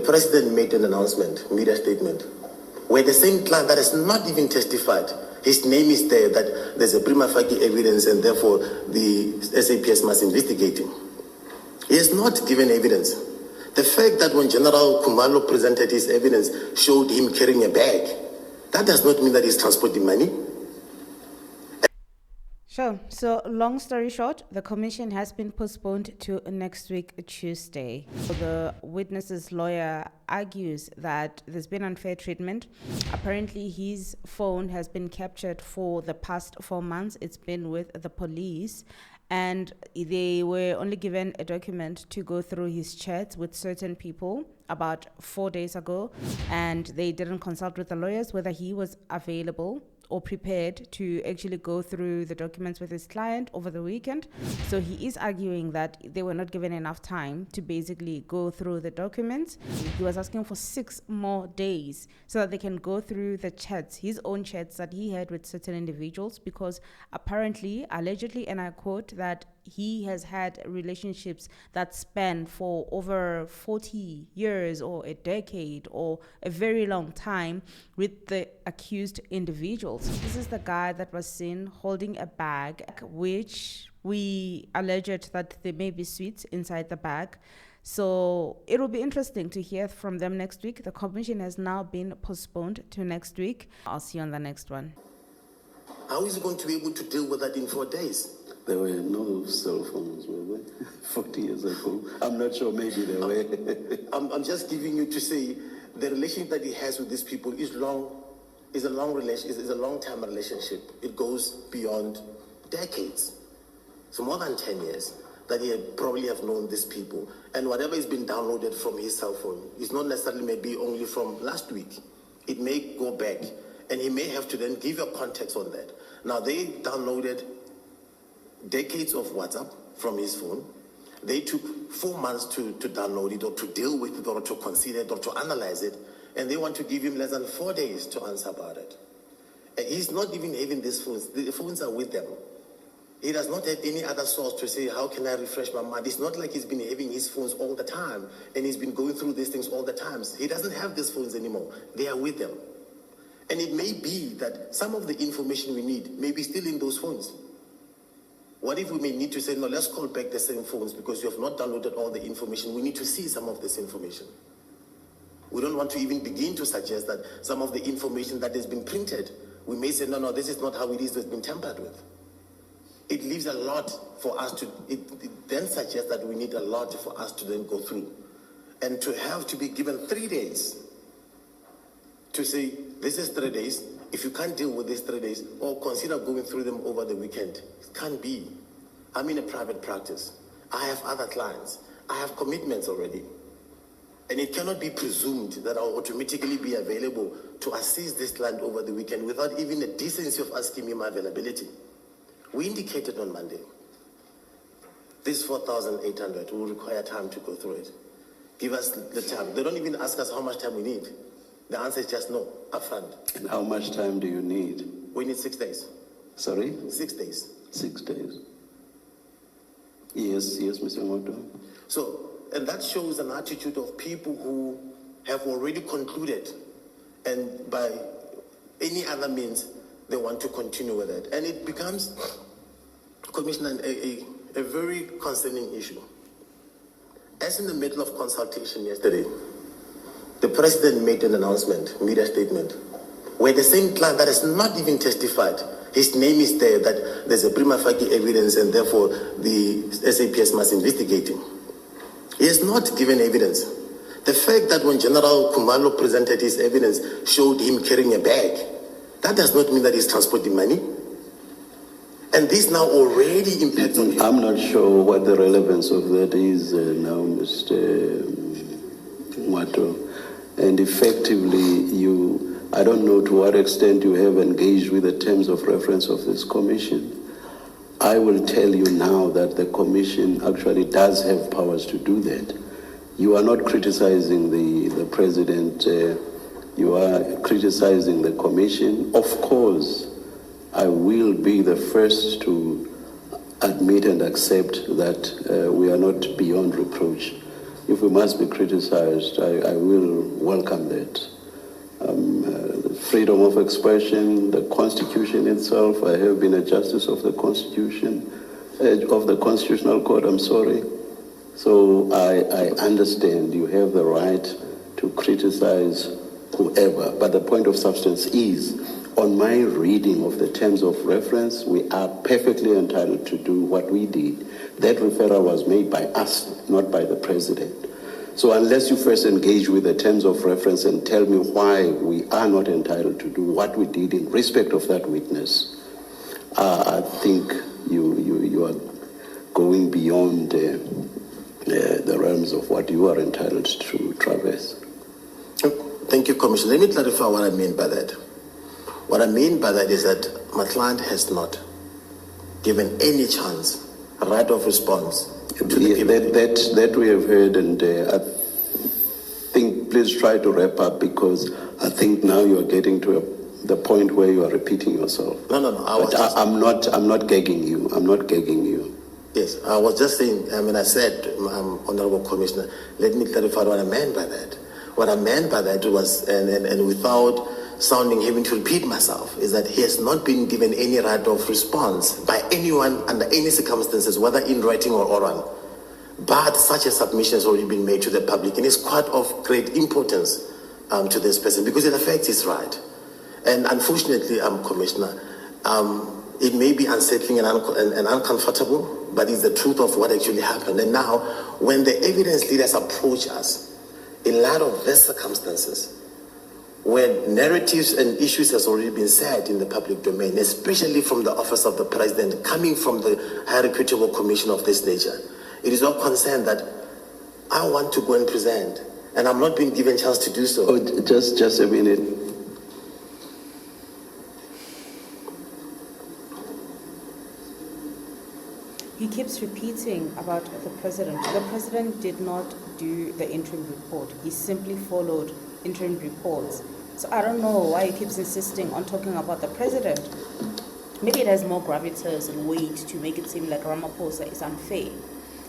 President made an announcement, media statement, where the same client that has not even testified, his name is there, that there's a prima facie evidence and therefore the SAPS must investigate him. He has not given evidence. The fact that when General Kumalo presented his evidence showed him carrying a bag, that does not mean that he's transporting money. Sure. So, long story short, the commission has been postponed to next week, Tuesday. The witness's lawyer argues that there's been unfair treatment. Apparently, his phone has been captured for the past 4 months. It's been with the police. And they were only given a document to go through his chats with certain people about 4 days ago. And they didn't consult with the lawyers whether he was available or prepared to actually go through the documents with his client over the weekend. So he is arguing that they were not given enough time to basically go through the documents. He was asking for 6 more days so that they can go through the chats, his own chats that he had with certain individuals, because apparently, allegedly, and I quote, that he has had relationships that span for over 40 years or a decade or a very long time with the accused individuals. This is the guy that was seen holding a bag, which we alleged that there may be sweets inside the bag. So it will be interesting to hear from them next week. The commission has now been postponed to next week. I'll see you on the next one. How is he going to be able to deal with that in 4 days? There were no cell phones, were there? 40 years ago. I'm not sure, maybe there were. I'm just giving you to say the relationship that he has with these people is a long-term relationship. It goes beyond decades. So more than 10 years that he probably have known these people. And whatever has been downloaded from his cell phone is not necessarily maybe only from last week. It may go back, and he may have to then give you context on that. Now, they downloaded decades of WhatsApp from his phone. They took 4 months to download it or to deal with it or to consider it or to analyze it, and they want to give him less than 4 days to answer about it. And he's not even having these phones. The phones are with them. He does not have any other source to say, how can I refresh my mind? It's not like he's been having his phones all the time and he's been going through these things all the time. He doesn't have these phones anymore. They are with them. And it may be that some of the information we need may be still in those phones. What if we may need to say, no, let's call back the same phones because you have not downloaded all the information. We need to see some of this information. We don't want to even begin to suggest that some of the information that has been printed, we may say, no, this is not how it is, it's been tampered with. It leaves a lot for us to, it then suggests that we need a lot for us to then go through. And to have to be given 3 days to say, this is 3 days. If you can't deal with these 3 days, or consider going through them over the weekend, it can't be. I'm in a private practice. I have other clients. I have commitments already. And it cannot be presumed that I'll automatically be available to assist this client over the weekend without even the decency of asking me my availability. We indicated on Monday, this 4,800 will require time to go through it. Give us the time. They don't even ask us how much time we need. The answer is just no, upfront. And how much time do you need? We need 6 days. Sorry? 6 days. 6 days. Yes, Mr. Moto. So, and that shows an attitude of people who have already concluded, and by any other means, they want to continue with it. And it becomes, Commissioner, a very concerning issue. As in the middle of consultation yesterday, the President made an announcement, media statement, where the same client that has not even testified, his name is there, that there's a prima facie evidence and therefore the SAPS must investigate him. He has not given evidence. The fact that when General Kumalo presented his evidence showed him carrying a bag, that does not mean that he's transporting money. And this now already impacts on him. I'm not sure what the relevance of that is now, Mr. Mwato. And effectively, I don't know to what extent you have engaged with the terms of reference of this commission. I will tell you now that the commission actually does have powers to do that. You are not criticizing the president, you are criticizing the commission. Of course, I will be the first to admit and accept that we are not beyond reproach. if we must be criticized, I will welcome that. Freedom of expression, the Constitution itself. I have been a justice of the Constitution, of the Constitutional Court, I'm sorry. So I understand you have the right to criticize whoever, but the point of substance is, on my reading of the terms of reference, we are perfectly entitled to do what we did. That referral was made by us, not by the president. So unless you first engage with the terms of reference and tell me why we are not entitled to do what we did in respect of that witness, I think you are going beyond the realms of what you are entitled to traverse. Thank you, Commissioner. Let me clarify what I mean by that. What I mean by that is that my client has not given any chance, a right of response to the people. That we have heard, and I think please try to wrap up, because I think now you are getting to the point where you are repeating yourself. No. I'm not gagging you. I'm not gagging you. Yes, I was just saying, I said, Honorable Commissioner, let me clarify what I meant by that. What I meant by that was, and without having to repeat myself, is that he has not been given any right of response by anyone under any circumstances, whether in writing or oral. But such a submission has already been made to the public, and it's quite of great importance to this person, because it affects his right. And unfortunately, Commissioner, it may be unsettling and uncomfortable, but it's the truth of what actually happened. And now, when the evidence leaders approach us, in light of these circumstances, when narratives and issues has already been said in the public domain, especially from the office of the president, coming from the high reputable commission of this nature, it is our concern that I want to go and present, and I'm not being given a chance to do so. Oh, just a minute. He keeps repeating about the president. The president did not do the interim report. He simply followed interim reports. So I don't know why he keeps insisting on talking about the president. Maybe it has more gravitas and weight to make it seem like Ramaphosa is unfair.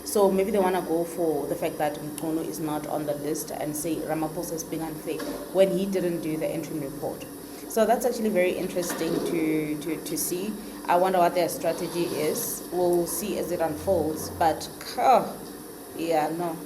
So maybe they want to go for the fact that Mkono is not on the list and say Ramaphosa is being unfair when he didn't do the interim report. So that's actually very interesting to see. I wonder what their strategy is. We'll see as it unfolds. But, yeah, no.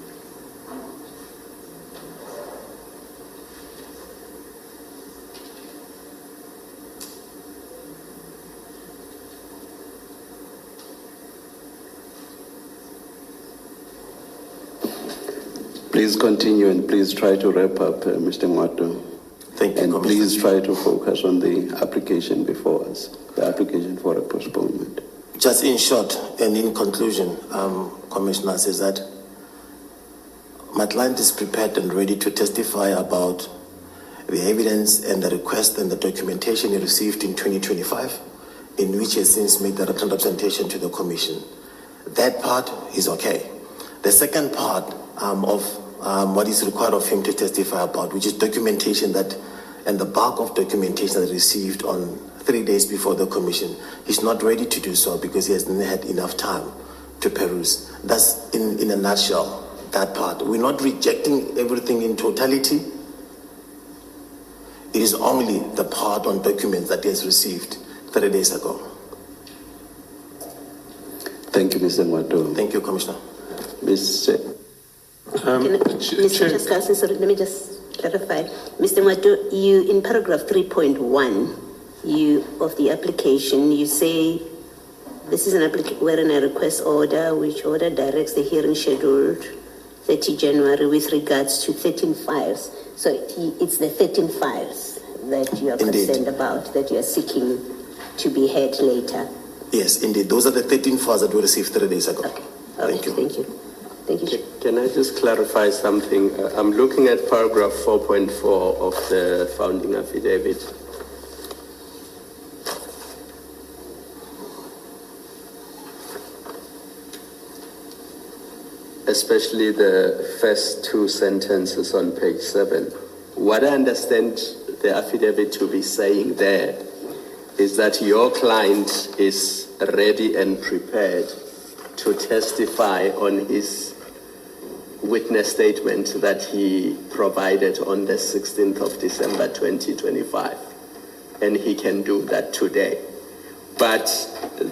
Please continue, and please try to wrap up, Mr. Ngwato. Thank you, and Commissioner. please try to focus on the application before us, the application for a postponement. Just in short and in conclusion, Commissioner, says that my client is prepared and ready to testify about the evidence and the request and the documentation he received in 2025, in which he has since made the representation to the Commission. That part is okay. The second part of what is required of him to testify about, which is documentation that, and the bulk of documentation that he received on 3 days before the Commission, he's not ready to do so because he hasn't had enough time to peruse. That's in a nutshell, that part. We're not rejecting everything in totality. It is only the part on documents that he has received 3 days ago. Thank you, Mr. Ngwato. Thank you, Commissioner. Mr. Mr. Justice, sorry, let me just clarify. Mr. Ngwato, you, in paragraph 3.1 of the application, you say this is wherein a request order, which order directs the hearing scheduled 30 January with regards to 13 files. So it's the 13 files that you are concerned about, that you are seeking to be heard later. Yes, indeed. Those are the 13 files that we received 3 days ago. Okay. Thank you. Thank you. Thank you. Can I just clarify something? I'm looking at paragraph 4.4 of the founding affidavit. Especially the first two sentences on page 7. What I understand the affidavit to be saying there is that your client is ready and prepared to testify on his witness statement that he provided on the 16th of December 2025, and he can do that today. But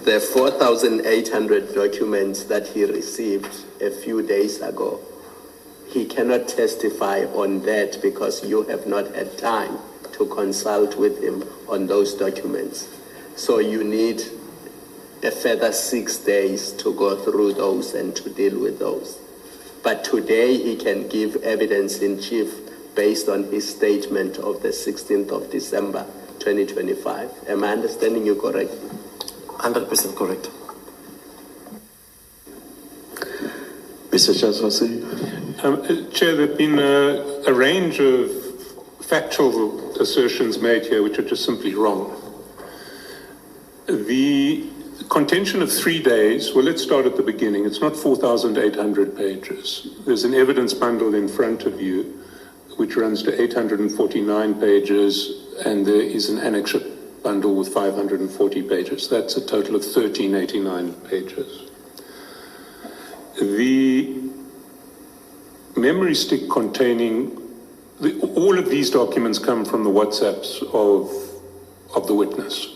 the 4,800 documents that he received a few days ago, he cannot testify on that because you have not had time to consult with him on those documents. So you need a further 6 days to go through those and to deal with those. But today he can give evidence in chief based on his statement of the 16th of December 2025. Am I understanding you correctly? 100% correct. Mr. Chaswasi? Chair, there have been a range of factual assertions made here which are just simply wrong. The contention of 3 days, well, let's start at the beginning. It's not 4,800 pages. There's an evidence bundle in front of you which runs to 849 pages, and there is an annexure bundle with 540 pages. That's a total of 1,389 pages. The memory stick containing, all of these documents come from the WhatsApps of the witness.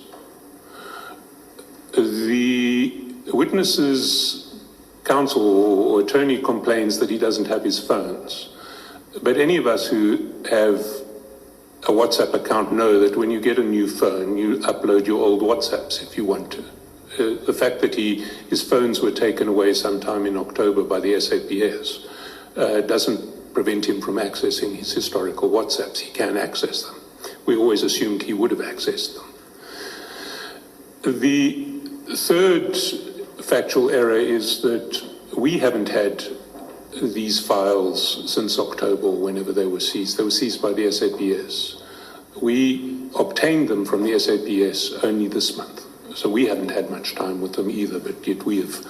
The witness's counsel or attorney complains that he doesn't have his phones. But any of us who have a WhatsApp account know that when you get a new phone, you upload your old WhatsApps if you want to. The fact that his phones were taken away sometime in October by the SAPS doesn't prevent him from accessing his historical WhatsApps. He can access them. We always assumed he would have accessed them. The third factual error is that we haven't had these files since October, whenever they were seized. They were seized by the SAPS. We obtained them from the SAPS only this month. So we haven't had much time with them either, but yet we have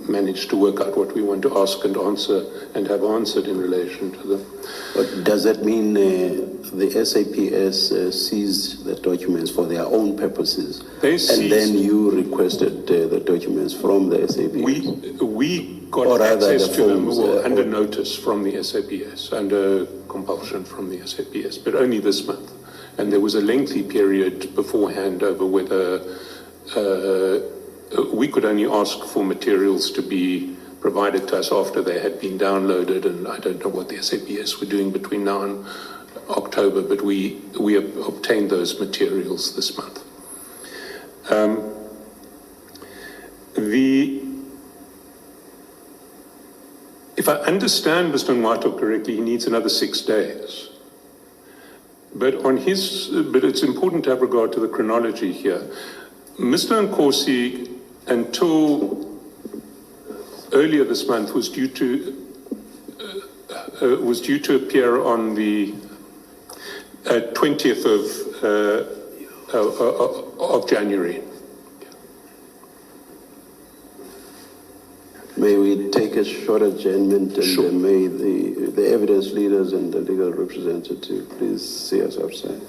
managed to work out what we want to ask and answer and have answered in relation to them. But does that mean the SAPS seized the documents for their own purposes? And then you requested the documents from the SAPS? We got access to them under notice from the SAPS, under compulsion from the SAPS, but only this month. And there was a lengthy period beforehand over whether we could only ask for materials to be provided to us after they had been downloaded, and I don't know what the SAPS were doing between now and October, but we obtained those materials this month. If I understand Mr. Nwato correctly, he needs another 6 days. But it's important to have regard to the chronology here. Mr. Nkosi, until earlier this month, was due to appear on the 20th of January. May we take a short adjournment, and Sure. May the evidence leaders and the legal representative please see us outside.